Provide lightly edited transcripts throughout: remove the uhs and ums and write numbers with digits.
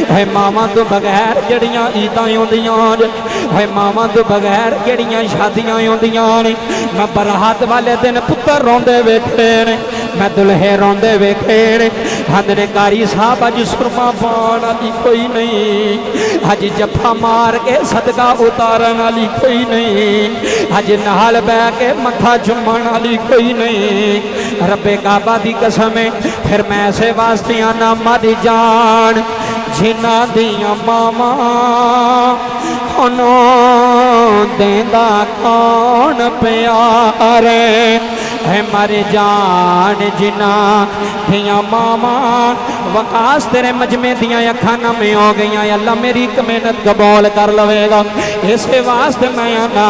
ہے ماما تو بغیر جڑیاں عیداں ہوندیاں نے ہے ماما تو بغیر جڑیاں شادیاں ہوندیاں نے میں برات والے دن پتر روندے ویکھے نے میں دلہے روندے ویکھے نے حضرت قاری صاحب اج سرما پاؤن والی کوئی نہیں اج جفا مار کے صدقہ اتارن والی کوئی نہیں اج نال بہ کے متھا چومن والی کوئی نہیں رب کعبہ دی قسم ہے پھر میں ایسے واسطے آنا مر جان جنہ دیاں ماما انہوں دیندا کون پیارے ہے مر جان جنہ دیاں ماما وقاس تیرے مجمع دیاں اکھانا میں ہو گئیاں اللہ میری محنت قبول کر لوے گا اسے واسطے میں آنا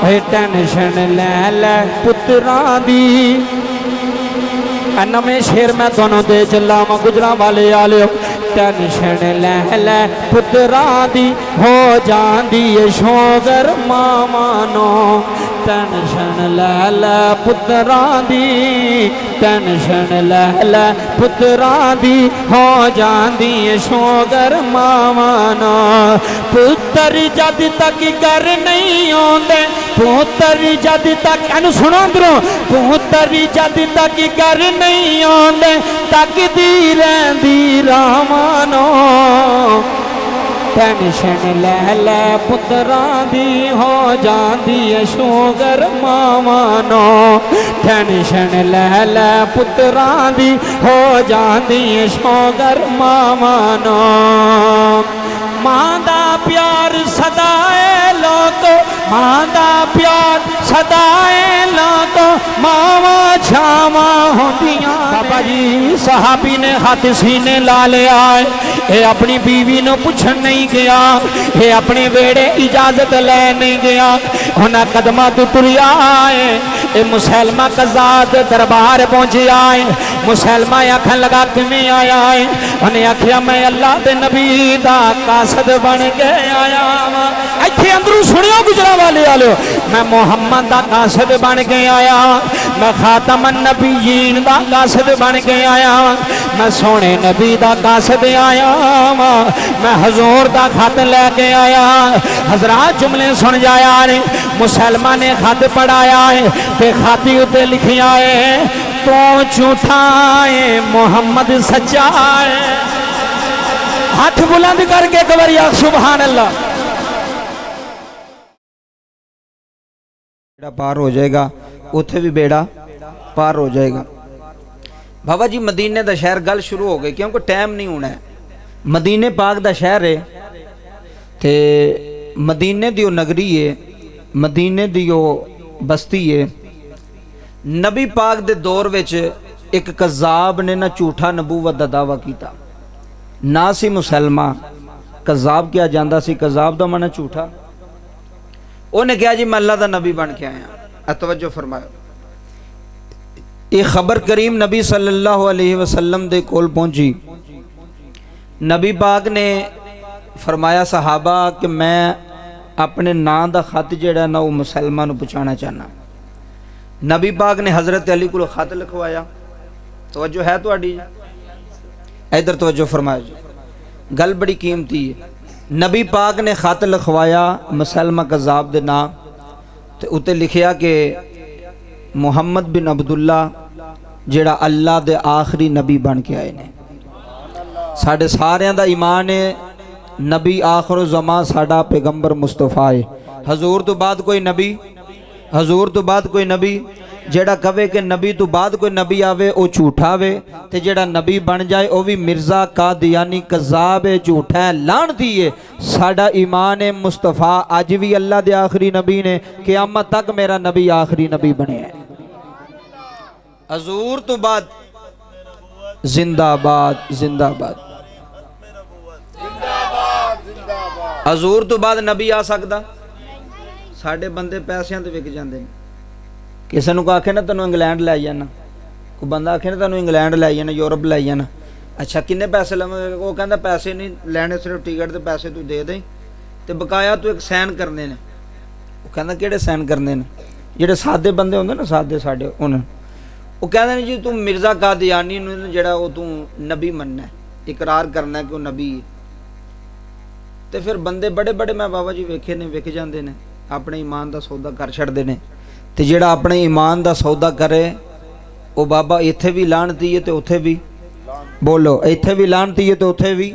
اے ٹینشن لے لے پتران دی اینا میں شیر میں دونوں دے چلا ماں گجران والے آلے ٹینشن لے لے پتران دی ہو جان دی شوگر مامانو ٹینشن لے لے پتران دی ٹینشن لے لے پتران دی ہو جان دی شوگر مامانو پتر جد تک گر نہیں ہوندے پتر جد تک اینو سنو اندروں پتر جد تک گر نہیں ہوندے تک دی رہندی رامانو ٹینشن لے لے پتران دی ہو جاندی شوگر مامانو ٹینشن لے لے پتران دی ہو جاندی شوگر مامانو ماں دا پیار صدائے لوگو ماں دا پیار صدائے لوگو ماما چھاما ہوندیاں بابا جی صحابی نے ہاتھ سینے لا لے آئے اے اپنی بیوی نو پوچھن نہیں گیا اے اپنے بیڑے اجازت لے نہیں گیا انہاں قدمہ تو تری آئے اے مسلمہ قضاد دربار پہنچے آئے مسلمہ اکھن لگا کمیں آیا ہے انہیں اکھیا میں اللہ دے نبی دا قاصد بن کے آیا ایتھے اندروں سنیو گجرا والے آلو میں محمد دا قاصد بن کے آیا میں خاتم النبیین دا قاصد بن کے آیا میں سونے نبی دا قاصد آیا میں حضور دا خط لے کے آیا حضرات جملے سن جایا نے مسلمہ نے خط پڑھایا ہے تے خاتی اتے لکھیا ہے تو جھوٹا ہے محمد سچا ہے ہاتھ بلند کر کے کبریا سبحان اللہ بیڑا پار ہو جائے گا اتھے بھی بیڑا پار ہو جائے گا بابا جی مدینے دا شہر گل شروع ہو گئی کیونکہ ٹائم نہیں ہونا ہے مدینے پاک دا شہر ہے تے مدینے دیو نگری ہے مدینے دیو بستی ہے نبی پاک دے دور وچ ایک قذاب نے نہ جھوٹا نبوت دا دعویٰ کیتا نہ سی مسلمہ قذاب کیا جاندہ سی قذاب دا منہ جھوٹا انہیں کہا جی میں اللہ دا نبی بن کے آیا اتوجہ فرمایا ایک خبر کریم نبی صلی اللہ علیہ وسلم دے کول پہنچی نبی پاک نے فرمایا صحابہ کہ میں اپنے نام دا خط جڑا نا وہ مسلمان نو پہنچانا چاہنا نبی پاک نے حضرت علی کو خط لکھوایا توجہ ہے تو اڈی ادھر توجہ فرمایا جی گل بڑی قیمتی ہے نبی پاک نے خط لکھوایا مسلمہ قذاب دے نام تے اتے لکھیا کہ محمد بن عبداللہ جڑا اللہ دے آخری نبی بن کے آئے نے ساڑھے ساریاں دا ایمان ہے نبی آخر زمان ساڑھا پیغمبر مصطفیٰ ہے حضور تو بعد کوئی نبی حضور تو بعد کوئی نبی جیڑا کہے کہ نبی تو بعد کوئی نبی آوے او جھوٹا وے تے جیڑا نبی بن جائے او بھی مرزا قادیانی قذاب ہے جھوٹا ہے لعنتی ہے ساڑھا ایمان مصطفیٰ آج بھی اللہ دے آخری نبی نے قیامت تک میرا نبی آخری نبی بنے ہیں حضور تو بعد زندہ باد زندہ باد حضور تو بعد نبی آ سکتا ساڑھے بندے پیسیاں تے وک جاندے ہیں کسی نے کہا کہ نا تنوں انگلینڈ لے جانا کوئی بندہ آکھے نا تنوں انگلینڈ لے جانا یورپ لے جانا اچھا کنے پیسے لگے وہ کہندا پیسے نہیں لینے صرف ٹکٹ تے پیسے تو دے دیں تے بقایا تو ایک سین کرنے نے وہ کہندا کیڑے سین کرنے نے جڑے سادے بندے ہوندے نا سادے ساڈے انہاں وہ کہندے نے جی تم مرزا قادیانی نو جڑا وہ تو نبی مننا ہے اقرار کرنا ہے کہ وہ نبی ہے ਤੇ ਫਿਰ ਬੰਦੇ ਬੜੇ ਬੜੇ ਮੈਂ ਬਾਬਾ ਜੀ ਵੇਖੇ ਨੇ, ਵਿਕ ਜਾਂਦੇ ਨੇ, ਆਪਣੇ ਈਮਾਨ ਦਾ ਸੌਦਾ ਕਰ ਛੱਡਦੇ ਨੇ। ਤੇ ਜਿਹੜਾ ਆਪਣੇ ਈਮਾਨ ਦਾ ਸੌਦਾ ਕਰੇ ਉਹ ਬਾਬਾ ਇੱਥੇ ਵੀ ਲਾਹਨਤੀ ਹੈ ਤੇ ਉੱਥੇ ਵੀ, ਬੋਲੋ, ਇੱਥੇ ਵੀ ਲਾਹਨਤੀ ਹੈ ਤੇ ਉੱਥੇ ਵੀ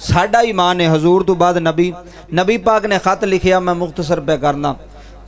ਸਾਡਾ ਈਮਾਨ ਹੈ ਹਜ਼ੂਰ ਤੋਂ ਬਾਅਦ ਨਬੀ ਪਾਕ ਨੇ ਖਤ ਲਿਖਿਆ, ਮੈਂ ਮੁਖਤਸਰ ਪੈ ਕਰਨਾ।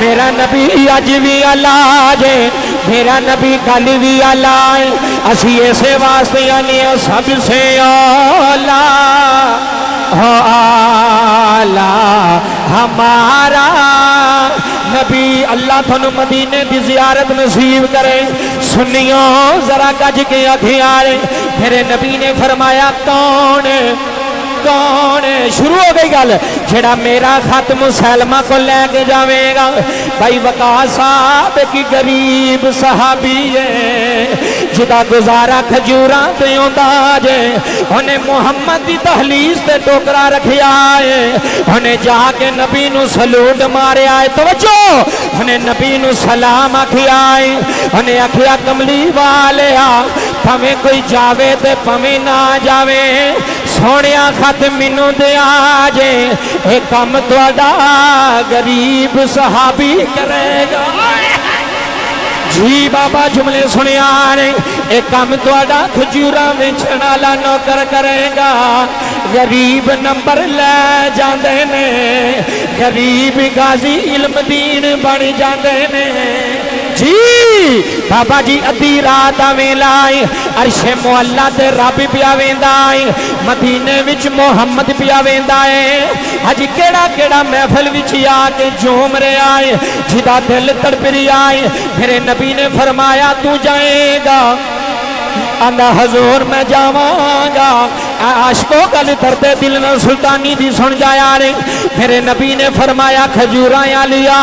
میرا نبی اج بھی اعلی جے میرا نبی کل بھی اعلی ہے اسی اسے واسطے آنے سب سے اعلی اعلی ہمارا نبی اللہ تھانو مدینے دی زیارت نصیب کرے سنیوں ذرا گج کے اکھیارے میرے نبی نے فرمایا کون کون شروع ہو گئی گل جڑا میرا خط مسلمہ کو لے کے جاوے گا بھائی وقاص صاحب کی غریب صحابی ہے جدا گزارا کھجوراں تے ہوندا جے انہیں محمد دی تحلیز تے ٹوکرا رکھیا ہے انہیں جا کے نبی نو سلوٹ مارے آئے توجہ انہیں نبی نو سلام آکھیا ہے انہیں آکھیا کملی والے پھویں کوئی جاوے تے پھویں نہ جاوے سونیا خط مینوں دے آجے ایک کم تواڈا غریب صحابی کرے گا جی بابا جملے سنیا نے ایک کم تواڈا کھجوراں ویچن والا نوکر کرے گا غریب نمبر لے جاندے نے غریب غازی علم دین بن جاندے نے جی بابا جی ادھی رات آویں لائے عرش معلا تے رب پیا ویندا ہے مدینے وچ محمد پیا ویندا ہے اج کیڑا کیڑا محفل وچ آ کے جھوم رہا ہے جدا دل تڑپ رہا ہے میرے نبی نے فرمایا تو جائے گا آندا حضور میں جاواں گا عاشقوں گل درد دل نہ سلطانی دی سن جایا نے میرے نبی نے فرمایا کھجوراں لیا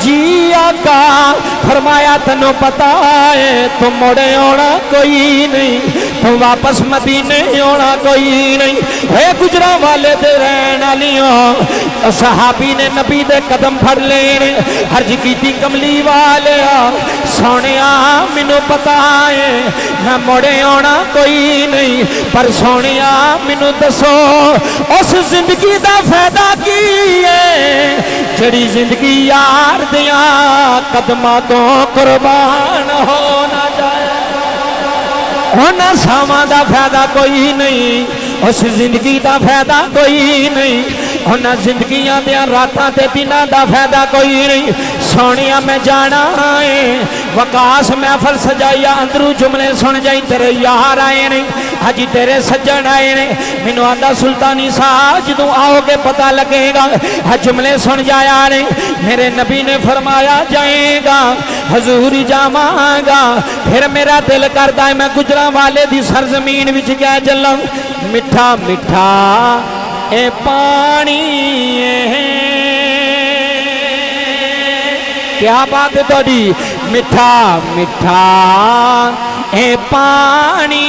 جی آقا فرمایا تنو پتا ہے تم مڑے ہونا کوئی نہیں تم واپس مدینے ہونا کوئی نہیں ہے گجرا والے دے رہن والیوں صحابی نے نبی دے قدم پھڑ لینے حرج کیتی کملی والے سونیا مینوں پتا ہے میں مڑے ہونا کوئی نہیں پر سونیا مینوں دسو اس زندگی دا فائدہ کی ہے جڑی زندگی یار دیاں قدماں تو قربان ہونا جائے ہونا ساواں دا فائدہ کوئی نہیں اس زندگی دا فائدہ کوئی نہیں ہونا زندگیاں دیاں راتاں تے دناں دا فائدہ کوئی نہیں سونیا میں جانا ہے وقاص محفل سجائیا اندروں جملے سن جائی تیرے یار آئے نہیں حجی تیرے سجن آئے نے مینوں آندا سلطانی صاحب جدوں آؤ گے پتہ لگے گا جملے سن جایا نے میرے نبی نے فرمایا جائے گا حضور جاواں گا پھر میرا دل کردا ہے میں گجراں والے دی سرزمین وچ گیا چلاں میٹھا میٹھا اے پانی کیا بات ہے تھوڑی میٹھا میٹھا اے پانی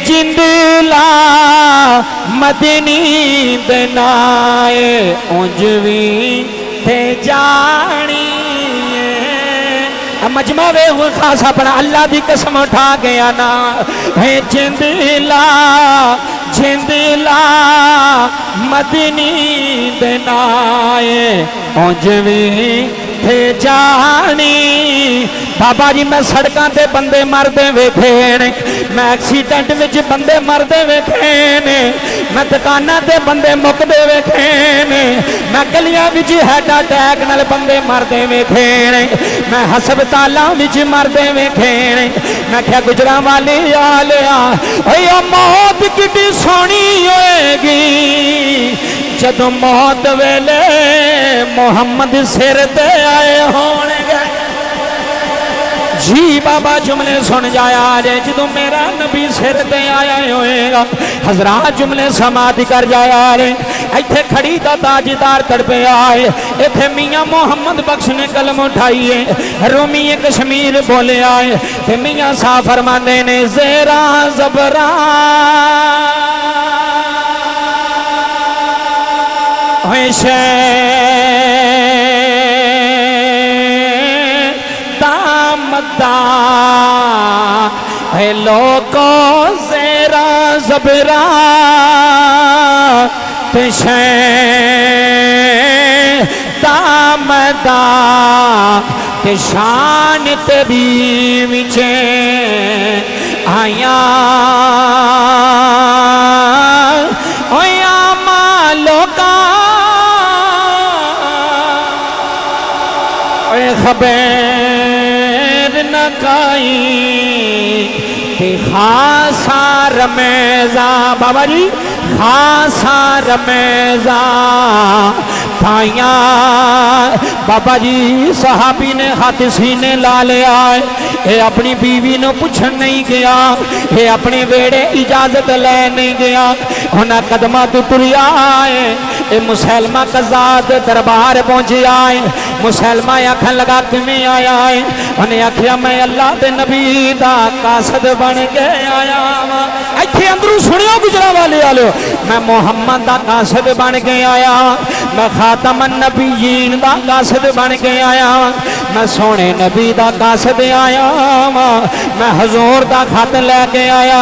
جندلا مدنی دنائے اونجوی تے جانی مجمع وے ہوئے خاص اپنا اللہ دی قسم اٹھا گیا نا ہے جندلا جندلا مدنی دنائے اونجوی تے جانی بابا جی میں سڑکاں تے بندے مردے ویکھے نے میں ایکسیڈنٹ وچ بندے مردے ویکھے نے میں دکاناں تے بندے مکدے ویکھے نے میں گلیاں وچ ہارٹ اٹیک نال بندے مردے ویکھے نے میں ہسپتالاں وچ مردے ویکھے نے میں کیا گجراں والے آلیا اوے موت کڈی سونی ہوئے گی جدوں موت ویلے محمد سر تے آئے ہونے گے جی بابا جملے سن جایا جے جدوں میرا نبی سر تے آیا ہوئے گا حضرات جملے سماعت کر جایا رے ایتھے کھڑی دا تاجدار تڑپے آئے ایتھے میاں محمد بخش نے کلم اٹھائیے رومی کشمیر بولے آئے تے میاں صاحب فرماندے نے زیرا زبرا ہوئے اے لوگوں زیرا زبرا تشیں دامدہ تشان تبی وچیں آیاں اویا مالوکاں خبر نہ کائی کہ خاصا رمیزا بابا جی خاصا رمیزا پائیاں بابا جی صحابی نے ہاتھ سینے لا لیا اے اپنی بیوی نو پوچھن نہیں گیا اے اپنے ویڑے اجازت لے نہیں گیا انہاں قدمہ تو تریا اے مسلمہ قزاد دربار پہنچے آئے مسلمہ آکھن لگا کمیں آیا ہے انہیں آکھیا میں اللہ دے نبی دا قاصد بن کے آیا ایتھے اندروں سنیو گجرا والے آلو میں محمد دا قاصد بن کے آیا میں خاتم النبیین دا قاصد بن کے آیا میں سونے نبی دا قاصد آیا میں حضور دا خط لے کے آیا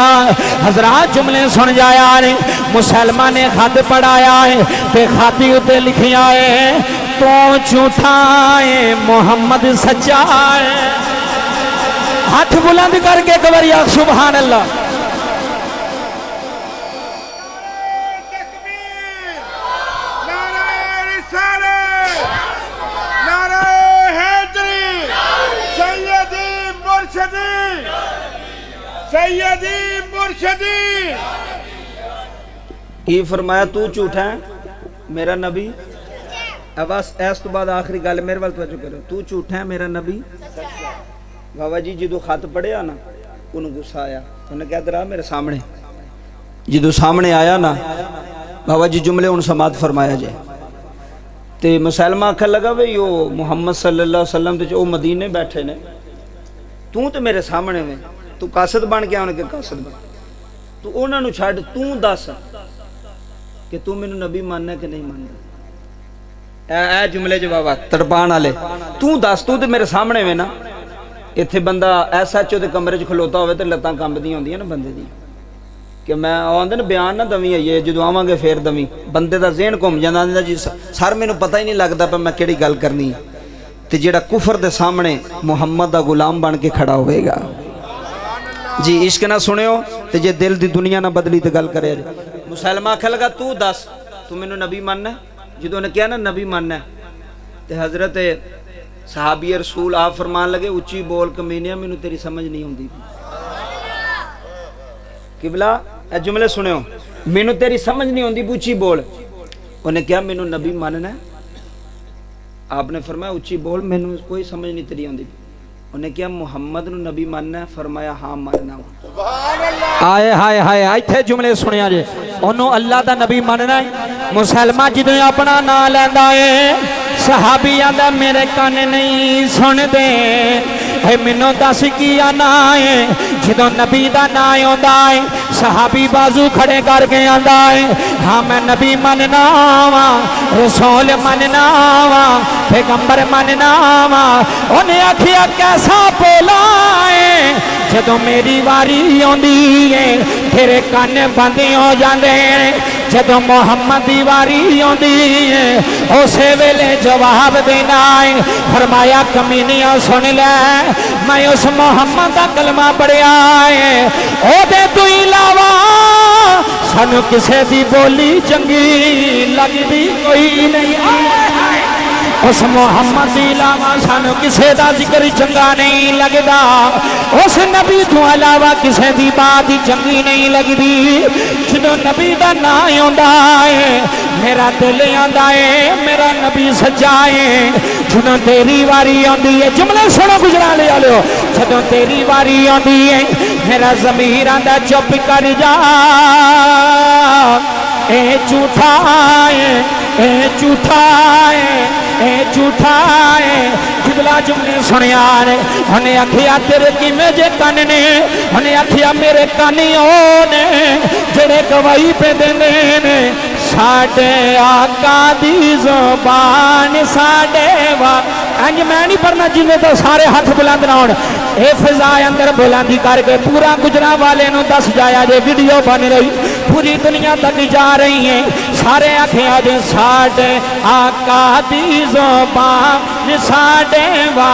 حضرات جملے سن جایا ہے مسلمہ نے خط پڑھایا ہے تے خاتی اتے لکھیا ہے تو جھوٹا ہے محمد سچا ہے ہاتھ بلند کر کے کبریا سبحان اللہ سیدی مرشدی یہ فرمایا تو جھوٹا ہے میرا نبی بس اس تو بعد آخری گل میرے وال توجہ کرو تو جھوٹا ہے میرا نبی بابا جی جدو خط پڑھیا نا انہوں غصہ آیا انہیں کہہ درا میرے سامنے جدو سامنے آیا نا بابا جی جملے ان سماعت فرمایا جائے تے مسلمہ آکھن لگا وے یو محمد صلی اللہ علیہ وسلم تے او مدینے بیٹھے نے تو میرے سامنے میں تو قاصد بن کے آنے کے قاصد بن تو انہوں نے چھاڑ تو دس کہ تو میں نبی ماننا کہ نہیں ماننا اے جملے جوابات تڑپان آلے تو دس تو میرے سامنے میں نا اتھے بندہ ایسا چو دے کمرے چ کھلوتا ہوئے تے لتاں کمب دی ہوندی ہیں نا بندے دی کہ میں آندے نا بیان نہ دویں ہے یہ جدو آواں گے پھر دویں بندے دا ذہن گھم جاندا جی سر مینوں پتہ ہی نہیں لگدا پہ میں کیڑی گل کرنی ہے تے جیڑا کفر دے سامنے محمد دا غلام بن کے کھڑا ہوئے گا جی عشق نہ سنیو تے جے دل دی دنیا نہ بدلی تے گل کرے مسلمہ آکھن لگا تو دس تو مینوں نبی ماننا ہے جدو نے کہا نا نبی ماننا ہے تے حضرت صحابی رسول آپ فرمان لگے اچھی بول کمینیا مینوں تیری سمجھ نہیں ہوندی قبلہ اے جملے سنیو مینوں تیری سمجھ نہیں ہوندی اچھی بول انہیں کہا مینوں نبی ماننا ہے آپ نے فرمایا اچھی بول مینوں کوئی سمجھ نہیں تیری ہوندی انہیں کیا محمد نو نبی ماننا ہے فرمایا ہاں ماننا آئے ہائے ہائے ایتھے جملے سنیا جے انہوں اللہ دا نبی ماننا ہے مسلمہ جدوں اپنا نا لیندا ہے صحابیاں دا میرے کان نہیں سن دے اے منوں دس کی آنا ہے جدوں نبی دا نا آندا ہے صحابی بازو کھڑے کر کے آندا ہے ہاں میں نبی ماننا وا رسول ماننا وا پیغمبر ماننا وا انہیں آکھیا کیسا بولا ہے جدوں میری واری آندی ہے تیرے کان بند ہو جاندے ہیں جدوں محمد دی واری آندی ہے اسے ویلے جواب دینا ہے فرمایا کمینیاں سن لے میں اس محمد دا کلمہ پڑھیا ہے او دے تو علاوہ سانو کسے دی بولی چنگی لگدی کوئی نہیں اس محمد دی علاوہ سانو کسے دا ذکر چنگا نہیں لگدا اس نبی تو علاوہ کسے دی بات چنگی نہیں لگدی جدوں نبی دا نا آندا ہے میرا دل آندا ہے میرا نبی سچا ہے جدوں تیری واری آندی ہے جملے سنو گجرالے والو جدوں تیری واری آندی ہے میرا ضمیر آندا چپ کر جا اے جھوٹا ہے اے جھوٹا ہے اے جھوٹا ہے جبلا جملے سنیا نے انہیں آکھیا تیرے کیویں جے کان نے انہیں آکھیا میرے کانیوں نے جڑے گواہی پہ دیندے نے ساڈے آقا دی زبان ساڈے وا انج میں نہیں پڑھنا جویں تو سارے ہاتھ بلند نہ ہون اے فضا اندر بلندی کر کے پورا گجرا والے نو دس جایا جے ویڈیو بن رہی پوری دنیا تک جا رہی ہیں سارے آکھیا جے ساڈے آقا دی زبان ساڈے وا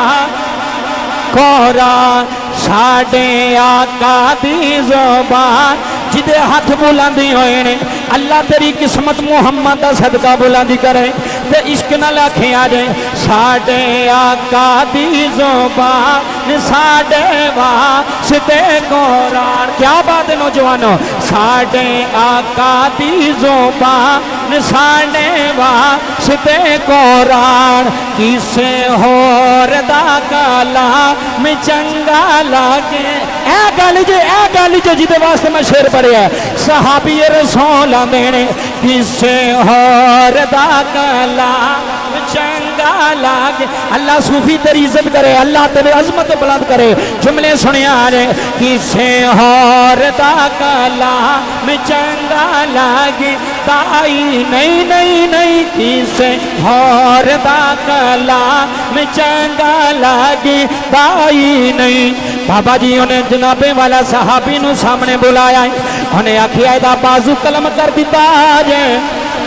قرآن ساڈے آقا دی زبان جدے ہاتھ بلندی ہوئے نے اللہ تیری قسمت محمد دا صدقہ بلندی کرے تے عشق نال آکھیا جے ساڈے آقا دی زبان ساڈے واسطے قرآن کیا بات ہے نوجوانوں ساڈے آقا دی زبان ساڈے واسطے قرآن کسے ہور دا کلام چنگا لگے اے گل جو جدے واسطے میں شعر پڑھیا ہے صحابی رسول دینے کسے ہور دا کلام چنگا لگے اللہ صوفی تیری عزت کرے اللہ تیری عظمت بلند کرے جملے سنیا رے کسے ہور دا کلام چنگا لگے تائی نہیں کسے ہور دا کلام چنگا لگے تائی نہیں بابا جی انہیں جناب والا صحابی نو سامنے بلایا انہیں آکھیا دا بازو قلم کر دیتا جے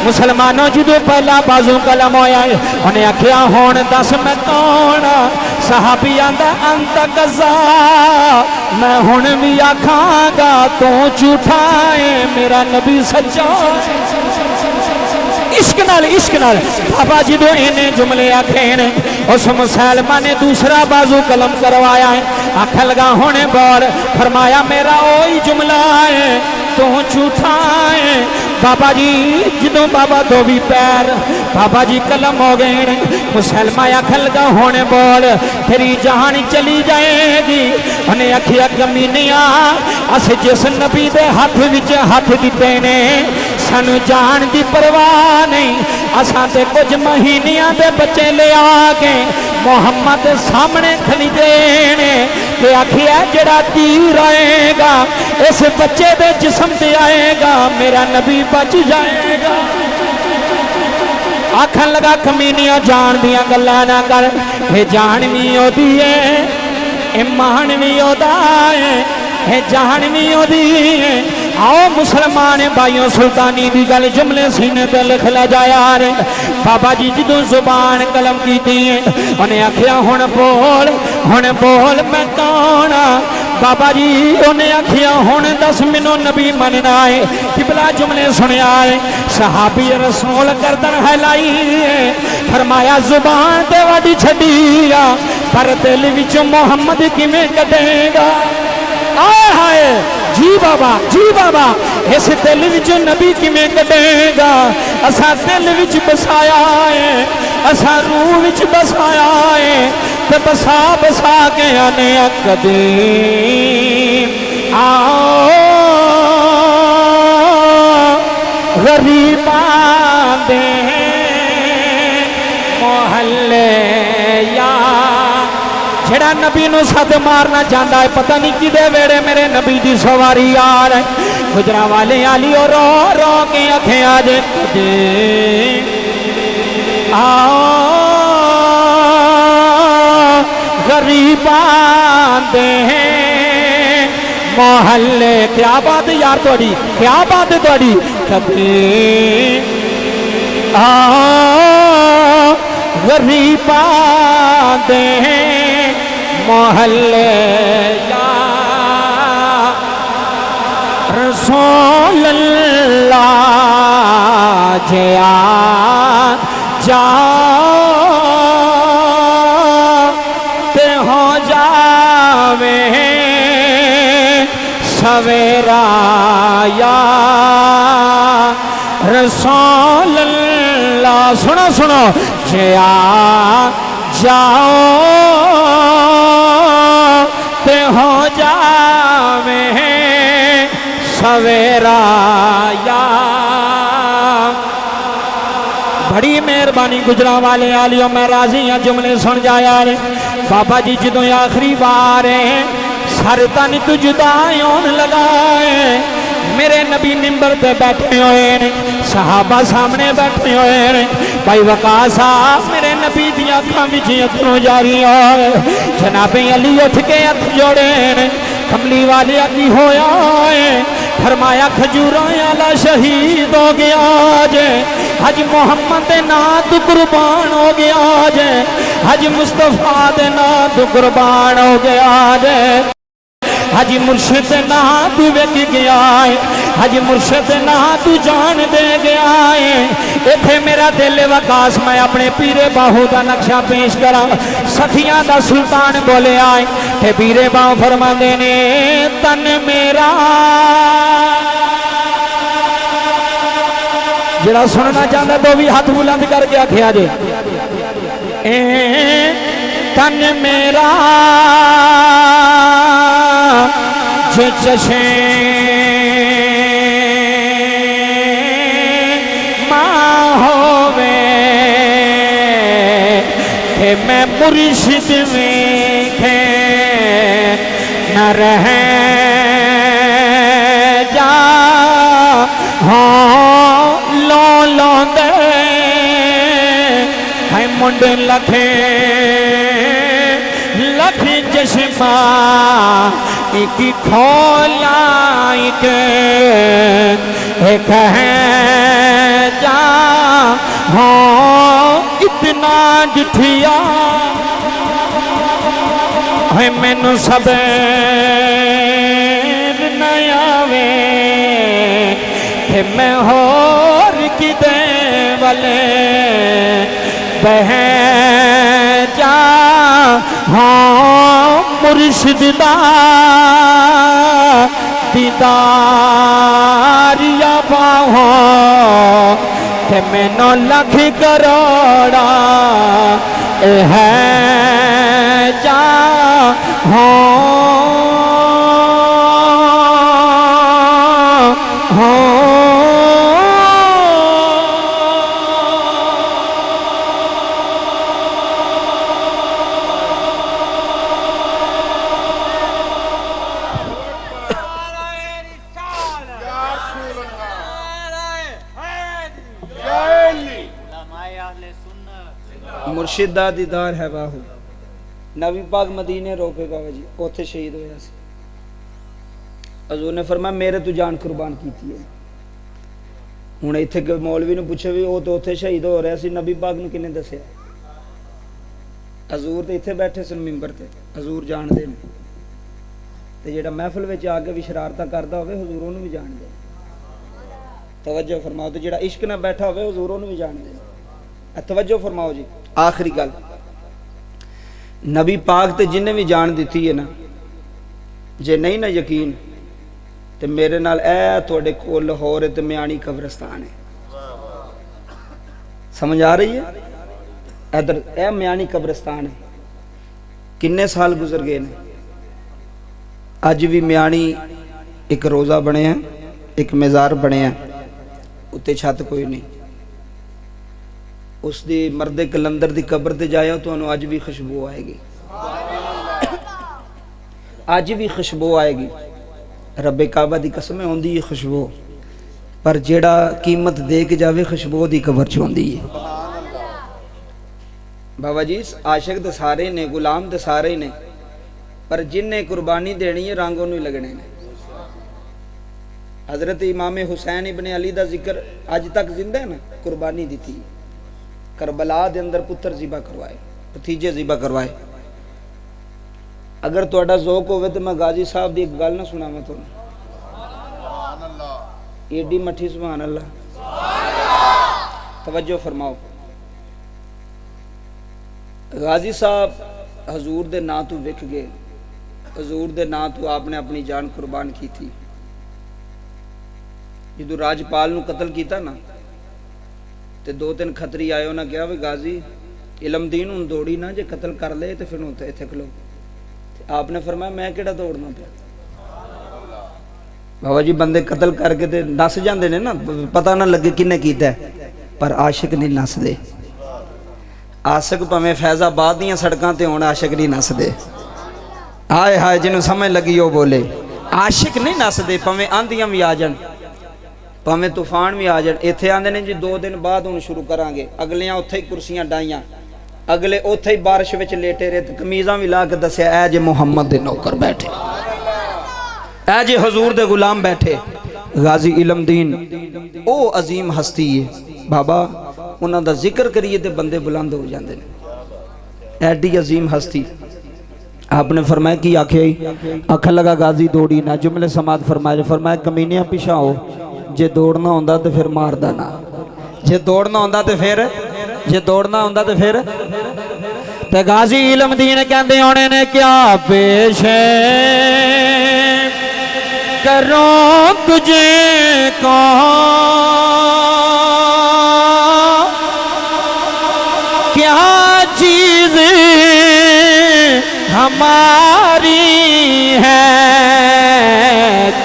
مسلمانوں جدو پہلا بازو قلم ہویا ہے انہیں آکھیا ہون دس میں کون صحابی آندہ انت قضا میں ہون بھی آکھاں گا تو جھوٹا ہے میرا نبی سچا عشق نال بابا جدو انہیں جملے آکھیں اس مسلمہ نے دوسرا بازو قلم کروایا ہے آکھا لگا ہونے بول فرمایا میرا وہی جملہ ہے تو جھوٹا ہے بابا جی جدو بابا دو بھی پیر بابا جی قلم ہو گئے مسلمہ آکھا لگا ہونے بول تیری جہان چلی جائے گی انہیں آکھیا کمینیاں اس جس نبی دے ہاتھ وچ ہاتھ دیتے نے سانو جان دی پرواہ نہیں اساں تے کچھ مہینیاں دے بچے لے آگے محمد سامنے کھلی دینے کہ آکھیا جڑا تیر آئے گا اس بچے دے جسم دے آئے گا میرا نبی بچ جائے گا آکھن لگا کمینیاں جان دیاں گلاں نہ کر اے جان بھی او دی ہے ایمان بھی او دا ہے اے جان بھی او دی ہے آؤ مسلمان بھائیوں سلطانی دی گل جملے سینے تے لکھ لے جایا رے بابا جی جدو زبان قلم کی دیئے انہیں آکھیا ہون بول میں کونا بابا جی انہیں آکھیا ہون دس منو نبی مننا ہے قبلہ جملے سنے آئے صحابی رسول گردن ہلائی فرمایا زبان تے وڈی چھڑیا پر دل وچ محمد کی میں کٹے گا آئے ہائے جی بابا اس دل وچ نبی کی میں کٹے گا اسا دل وچ بسایا ہے اسا روح وچ بسایا ہے تے بسا کے آنے قدیم آؤ غریباں دے محلے یا جڑا نبی نو ساتھ مارنا چاہتا ہے پتہ نہیں کدے ویڑے میرے نبی دی سواری آ رہے گجرا والے آلی اور رو کے آنکھیں آجے آؤ غریباں دے محلے کیا بات یار توڑی کیا بات توڑی کبھی آؤ غریباں دے محلے یا رسول اللہ جیا تے ہو جاوے سویرا یا رسول اللہ سنو جیا جاؤ تے ہو جاوے سویرا یا بڑی مہربانی گجرا والے آلیوں میں راضی ہیں جملے سن جایا رے بابا جی جدوں آخری بار سر تن تو جدائیوں لگائے میرے نبی نمبر پہ بیٹھے ہوئے ہیں صحابہ سامنے بیٹھے ہوئے ہیں بھائی وقاص صاحب میرے نبی دیا آنکھاں وچ اتروں جاری ہوئے جناب علی اٹھ کے ہاتھ جوڑے ہیں کملی والے کی ہویا ہے فرمایا کھجوراں والا شہید ہو گیا جے حج محمد دے نام تو قربان ہو گیا جے حج مصطفیٰ دے نام تو قربان ہو گیا جے حج مرشد نہ تو وک گیا ہے حج مرشد نہ تو جان دے گیا ہے ایتھے میرا دل وکاس میں اپنے پیرے باہو دا نقشہ پیش کرا سخیاں دا سلطان بولے آئے تے پیرے باہو فرما دینے تن میرا جڑا سننا چاہتا تو بھی ہاتھ بلند کر کے آکھیا جے تن میرا جو چشم ماں ہووے کہ میں مرشد ویکھے نہ رہ جا لو دے ہے منڈ لکھے لکھ چشمہ ایک کھولا ایک ہے جا اتنا جٹھیا ہے مینوں صبر نہ آوے کہ میں ہور کدے والے بہ جا مرشد دا دیدار یا پاؤ کہ میں نو لکھ کروڑا ہے جا مرشد دا دیدار ہے باہو نبی پاک مدینے روکے بابا جی اوتھے شہید ہویا سی حضور نے فرمایا میرے تو جان قربان کیتی ہے ہن ایتھے کہ مولوی نو پوچھے بھی او تو اوتھے شہید ہو رہا سی نبی پاک نو کنے دسیا حضور تے ایتھے بیٹھے سن منبر تے حضور جان دے تے جیڑا محفل وچ آ کے بھی شرارتاں کردا ہوے حضور اونوں بھی جان دے توجہ فرماؤ تے جیڑا عشق نہ بیٹھا ہوے حضور اونوں بھی جان دے توجہ فرماؤ جی آخری گل نبی پاک تے جن نے بھی جان دیتی ہے نا جے نہیں نا یقین تے میرے نال اے تواڈے کول لاہور تے میانی قبرستان ہے سمجھ آ رہی ہے ادھر اے میانی قبرستان ہے کنے سال گزر گئے نے اج بھی میانی ایک روزہ بنے ہیں ایک مزار بنے ہیں اتے چھت کوئی نہیں اس دی مرد کلندر دی قبر تے جایا تو انہوں آج بھی خوشبو آئے گی آج بھی خوشبو آئے گی رب کعبہ دی قسمیں ہوندی یہ خوشبو پر جیڑا قیمت دے کے جاوے خوشبو دی قبر چوندی ہے بابا جی عاشق تے سارے نے غلام تے سارے نے پر جن نے قربانی دینی ہے رنگوں نہیں لگنے نے حضرت امام حسین ابن علی دا ذکر آج تک زندہ ہے نا قربانی دی تھی کربلا دے اندر پتر ذبح کروائے بھتیجے ذبح کروائے اگر تہاڈا ذوق ہوے تو میں غازی صاحب دی ایک گل نہ سناواں تانوں ایڈی مٹھی سبحان اللہ توجہ فرماؤ غازی صاحب حضور دے نا تو وک گئے حضور دے نا تو آپ نے اپنی جان قربان کی تھی جدو راجپال نو قتل کیتا نا تے دو تین خطری آئے انہاں کہا وے غازی علم دین ان دوڑی نہ جے قتل کر لے تے پھر ہوتے ایتھے کھلو آپ نے فرمایا میں کیڑا دوڑنا پیا بابا جی بندے قتل کر کے تے نس جاندے نے نا پتہ نہ لگے کنے کیتا ہے پر عاشق نہیں نس دے عاشق پویں فیض آباد دیاں سڑکاں تے ہون عاشق نہیں نس دے ہائے ہائے جنوں سمجھ لگی او بولے عاشق نہیں نس دے پویں آندیاں بھی آ جان پاویں طوفان بھی آ جان ایتھے آندے نے جی 2 دن بعد ہن شروع کران گے اگلیاں اوتھے ہی کرسیاں ڈائیاں اگلے اوتھے ہی بارش وچ لیٹے رہے تے قمیضاں وی لا کے دسیا اے جے محمد دے نوکر بیٹھے اے جے حضور دے غلام بیٹھے غازی علم دین او عظیم ہستی ہے بابا انہاں دا ذکر کریے تے بندے بلند ہو جاندے نے ایڈی عظیم ہستی آپ نے فرمایا کہ آنکھیں آکھن لگا غازی دوڑی نہ جملے سماعت فرمایا فرمایا کمینیاں پیچھا ہو جے دوڑنا ہوندا تے پھر ماردا نہ جے دوڑنا ہوندا تے پھر تے غازی علم دین کہندے ہونے نے کیا پیش کروں تجھے کو کیا چیز ہماری ہے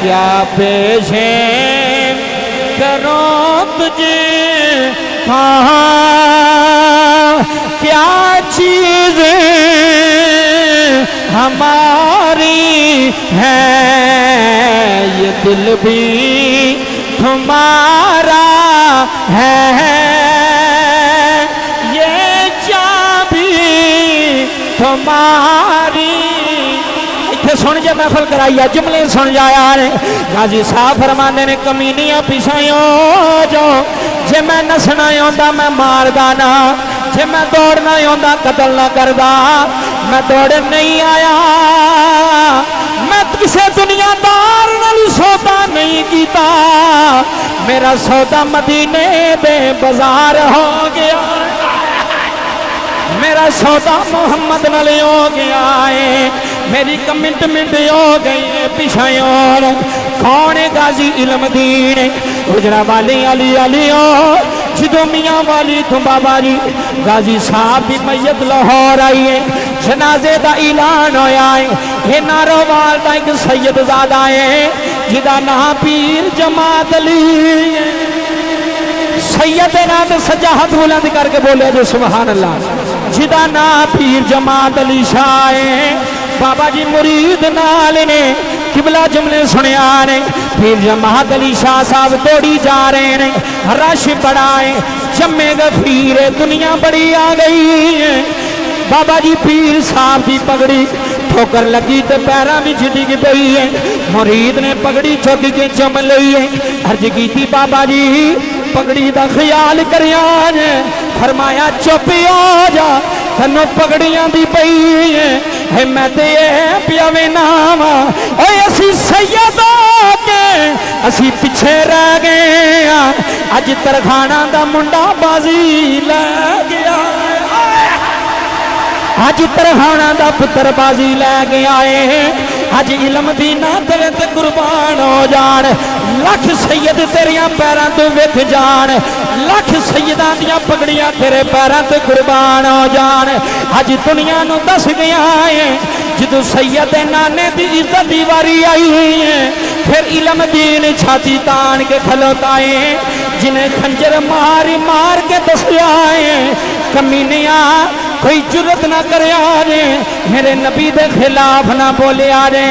کیا پیش کروں تجھے کیا چیز ہماری ہے یہ دل بھی تمہارا ہے یہ جاں بھی تمہاری اتھے سن جے محفل کرائی ہے جملے سن جایا ہے غازی صاحب فرمانے نے کمینیاں پیچھائیوں جو جے میں نسنا ہوندا میں ماردا نہ جے میں دوڑنا ہوندا قتل نہ کردا میں دوڑ نہیں آیا میں کسے دنیا دار نال سودا نہیں کیتا میرا سودا مدینے دے بازار ہو گیا میرا سودا محمد نال ہو گیا ہے میری کمنٹمنٹ ہو گئی ہے پیچھائیوں کون غازی علم دین اجرا والی علی علی جدو میاں والی تو بابا جی غازی صاحب بھی میت لاہور آئی ہے جنازے دا اعلان ہویا ہے یہ ناروال دا ایک سید زادہ ہے جدا نام پیر جماعت علی سید نام سجاہت بلند کر کے بولے جو سبحان اللہ جدا نام پیر جماعت علی شاہ ہے بابا جی مرید نال نے قبلہ جملے سنے آنے پھر جماعت علی شاہ صاحب توڑی جا رہے ہیں رش بڑا ہے جمع غفیر دنیا بڑی آ گئی ہے بابا جی پیر صاحب دی پگڑی ٹھوکر لگی تے پیراں بھی ڈگ پئی ہے مرید نے پگڑی چک کے چم لئی ہے عرض کیتی بابا جی پگڑی دا خیال کریاں نے فرمایا چپ ہو جا تنو پگڑیاں دی پئی ہے میں تے پیاوے نام اوے اسی سیدہ کے اسی پیچھے رہ گئے اج ترخانہ دا منڈا بازی لے گیا اج ترخانہ دا پتر بازی لے گیا ہے اج علم دی نادر تے قربان ہو جان لکھ سید تیریاں پیراں تو وکھ جان لکھ سیداں دیاں پگڑیاں تیرے پیراں تے قربان ہو جان اج دنیا نو دس گیا ہے جدو سید نانے دی عزت دی واری آئی ہے پھر علم دین چھاتی تان کے کھلوتا ہے جنہیں خنجر ماری مار کے دسیا ہے کمینیاں کوئی جرت نہ کرے آجے میرے نبی دے خلاف نہ بولے آجے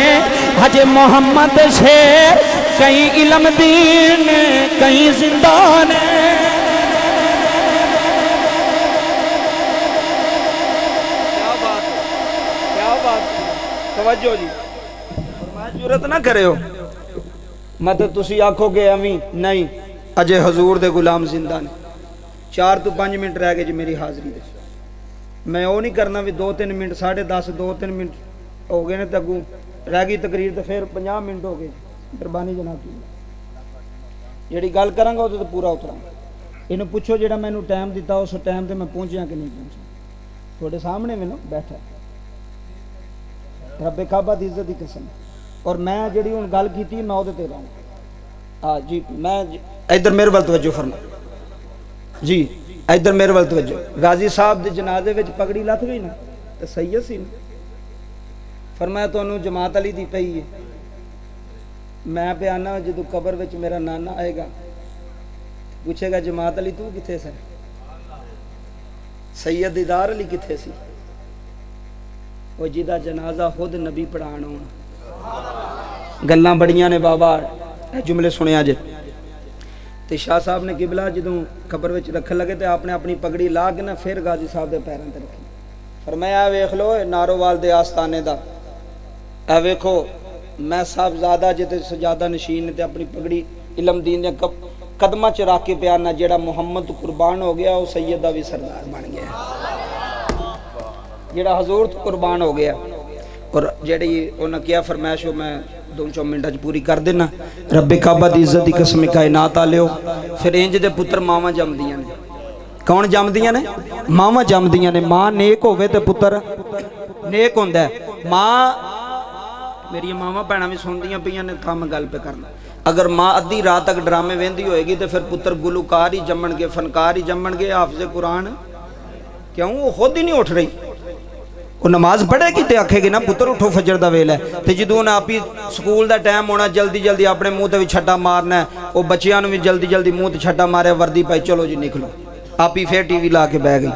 حج محمد شیر کہیں علم دین کہیں زندان کیا بات توجہ جی فرمایا جرت نہ کرے ہو مطلب تسی آنکھو گے امی نہیں اجے حضور دے غلام زندہ نے 4 تو 5 منٹ رہ گئے جی میری حاضری دے میں وہ نہیں کرنا بھی 2-3 منٹ 10:30 2-3 منٹ ہو گئے نے تگو رہ گئی تقریر تو پھر 50 منٹ ہو گئے مہربانی جناب کی جیڑی گل کراں گا وہ تو پورا اتراں اینو پوچھو جیڑا مینوں ٹائم دیتا اس ٹائم تے میں پہنچیا کہ نہیں پہنچا تھوڑے سامنے میں نا بیٹھا رب کعبہ دی عزت دی قسم اور میں جیڑی ہن گل کیتی میں اودے تے رہوں ہاں جی میں ادھر میرے ول توجہ فرما جی ادھر میرے ول توجہ غازی صاحب دے جنازے وچ پگڑی لت گئی نا تے سید سی نا فرمایا تانوں جماعت علی دی پئی ہے میں پہ آنا جدو قبر وچ میرا نانا آئے گا پوچھے گا جماعت علی تو کتھے سے سید دیدار علی کتھے سی وہ جیدہ جنازہ خود نبی پڑھان ہونا گلاں بڑیاں نے بابا جملے سنے آجے تے شاہ صاحب نے قبلہ جدوں قبر وچ رکھن لگے تے آپ نے اپنی پگڑی لا کے نا پھر غازی صاحب دے پیراں تے رکھی فرمایا ویکھ لو نارووال دے آستانے دا اے ویکھو میں صاحب زیادہ جتے سجادہ نشین تے اپنی پگڑی علم دین دے قدمہ چ رکھ کے پیارنا جیڑا محمد قربان ہو گیا وہ سید دا بھی سردار بن گیا جیڑا حضور تو قربان ہو گیا اور جڑی انہاں کیا فرمائش ہو میں 2 منٹ پوری کر دینا. رب کعبہ دی عزت دی قسم کائنات آلیو پھر انج دے پتر ماواں جمدیاں نے. کون جمدیاں نے؟ ماواں جمدیاں نے. ماں نیک ہوے تے پتر نیک ہوندا ہے. ماں میری ماواں بہناں بھی سندیاں پیاں نے تھا میں گل پہ کرنا. اگر ماں ادھی رات تک ڈرامے ویندی ہوئے گی تو پھر پتر گلوکار ہی جمن گے, فنکار ہی جمن گے, حافظ قرآن. کیوں؟ وہ خود ہی نہیں اٹھ رہی. وہ نماز پڑھے گی تے آکھے گی نا پتر اٹھو فجر دا ویلا ہے. تے جدوں نے آپ ہی سکول دا ٹائم ہونا جلدی جلدی اپنے منہ تے بھی چھٹا مارنا ہے. وہ بچیاں نوں بھی جلدی جلدی منہ تے چھٹا مارے وردی پائی چلو جی نکلو. آپ ہی پھر ٹی وی لا کے بہ گئی.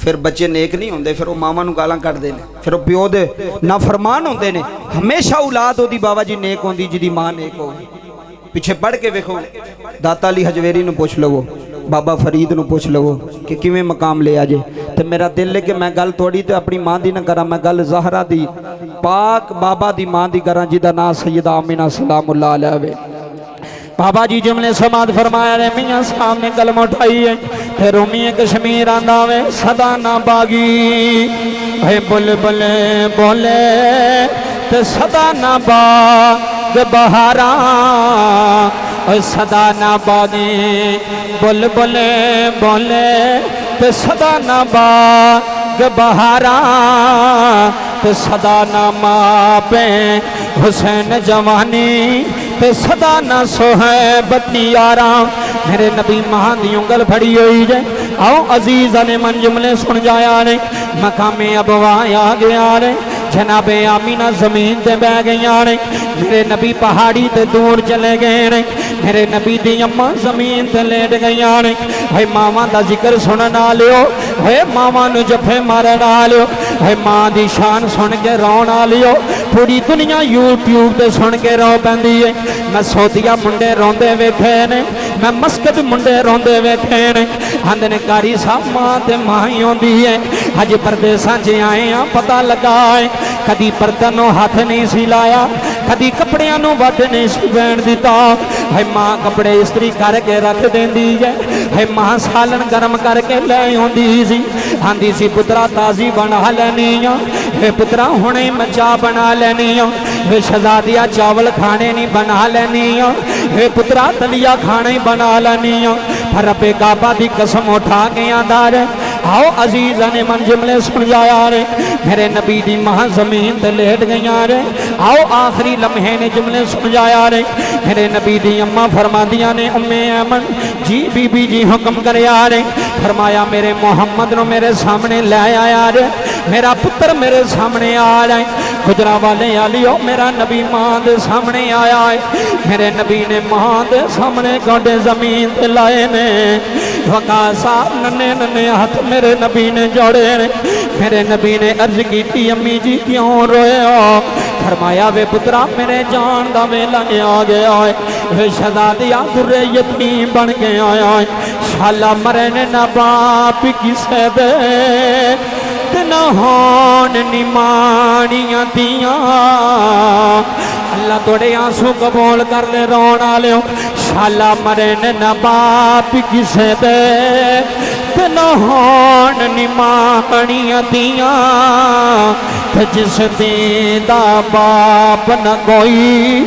پھر بچے نیک نہیں ہوندے, پھر وہ ماما نوں گالاں کڈدے نے, پھر وہ پیو دے نافرمان ہوندے نے. ہمیشہ اولاد اودی بابا جی نیک ہوندی جدی ماں نیک ہوے. پیچھے پڑھ کے ویکھو داتا علی حجویری نوں پوچھ لو, بابا فرید نوں پوچھ لو کہ کیویں مقام لے آجے. تے میرا دل ہے کہ میں گل تھوڑی تے اپنی ماں دی نہ کراں, میں گل زہرا دی پاک بابا دی ماں دی کراں جدا نام سیدہ آمینہ سلام اللہ علیہ. بابا جی جملے سماعت فرمایا رہے میاں سامنے کلمہ اٹھائی ہے. پھر رومی کشمیر آندا وے صدا نہ باغی اے بلبل بولے تے صدا نہ باغ بہاراں اے صدا نہ باغی بلبل بولے تے صدا نہ باغ بہاراں تے صدا نہ ماپے حسین جوانی تے صدا نہ صحبت یاراں. میرے نبی ماں دی انگل پھڑی ہوئی جائے. آؤ عزیزہ نے من جملے سن جایا رہے. مقام ابوا آ گیا رہے. جناب آمینہ زمین تے بہ گیا رہے. میرے نبی پہاڑی تے دور چلے گئے رہے. میرے نبی دی اماں زمین تے لیٹ گیا رہے. ہے ماواں دا ذکر سنن آلیو, ہے ماواں نو جفے مارن آلیو, ہے ماں دی شان سن کے رون آلیو. پوری دنیا یوٹیوب تے سن کے رو پیندی ہے. میں سعودیہ منڈے روندے ویکھے نے, میں مسکت منڈے روندے ویکھے نے. آندے نے کاری صاحب ماں تے ماں ہی ہوندی ہے. ہج پردیساں چ آئے ہاں پتہ لگا ہے کدی پردن نو ہاتھ نہیں سی لایا, کدی کپڑیاں نو وٹ نہیں سی بین دیتا. ہے ماں کپڑے استری کر کے رکھ دیندی ہے. ہے ماں سالن گرم کر کے لے ہوندی سی. آندی سی پترا تازی بنا لینی ہاں, ہے پترا ہنے میں چاہ بنا لینی ہاں, ہے شہزادیہ چاول کھانے نہیں بنا لینی ہاں, ہے پترا تلیا کھانے بنا لینی ہاں. پر رب کعبہ دی قسم اٹھا کے آندا رہے. آؤ عزیزہ نے من جملے سن جایا رہے. میرے نبی دی ماں زمین تے لیٹ گیا رہے. آؤ آخری لمحے نے جملے سن جایا رہے. میرے نبی دی اماں فرما دیا نے ام ایمن جی بی بی جی حکم کرے آ رہے. فرمایا میرے محمد نو میرے سامنے لے آیا رہے. میرا پتر میرے سامنے آ رہے. گجرا والے آلیو میرا نبی ماں دے سامنے آیا ہے. میرے نبی نے ماں دے سامنے گھنڈے زمین تے لائے نے. وقا صاحب ننے ننے ہاتھ میرے نبی نے جوڑے نے. میرے نبی نے عرض کی تھی امی جی کیوں روئے ہو؟ فرمایا وے پترا میرے جان دا ویلا آ گیا ہے. وے شہزادیہ در یتیم بن کے آیا ہے. شالا مرے نے نہ باپ کسے دے تے نہ ہون نمانیاں دیاں. اللہ توڑے آنسو قبول کر لے رونا لے. شالا مرے نے نہ باپ کسے دے تے نہ ہون نمانیاں دیاں. تے جس دیدہ باپ نہ کوئی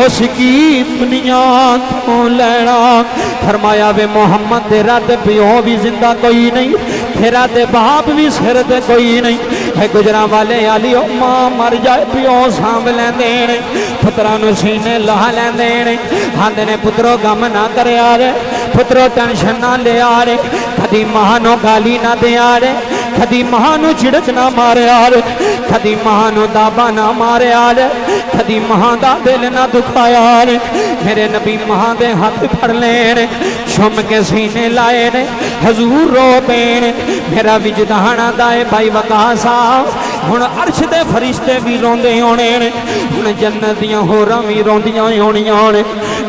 اس کی دنیا تو لینا. فرمایا وے محمد تیرا تے پیو بھی زندہ کوئی نہیں, تیرا تے باپ بھی سر تے کوئی نہیں. ہے گجرا والے آلیو ماں مر جائے پیو سانب لین دینے, پترہ نو سینے لہا لین دینے. آندے نے پترو غم نہ کرے آ رہے, پترو ٹینشن نہ لے آ رہے. کدی ماں نو گالی نہ دے آ رہے, کدی ماں نو چھڑک نہ مارے آ رہے, کدی ماں نو دابا نہ مارے آ رہے, کدی ماں دا دل نہ دکھایا آ رہے. میرے نبی ماں دے ہاتھ پھڑ لینے, شم کے سینے لائے نے, حضور رو پینے. میرا وجدان دائے بھائی وقاسا ہن عرش دے فرشتے بھی روندے ہونے نے, ہن جنت دیاں ہوراں بھی روندیاں ہونیاں نے.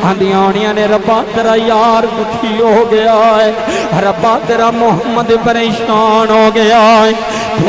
آندیاں ہونیاں نے ربا تیرا یار دکھی ہو گیا ہے, ربا تیرا محمد پریشان ہو گیا ہے.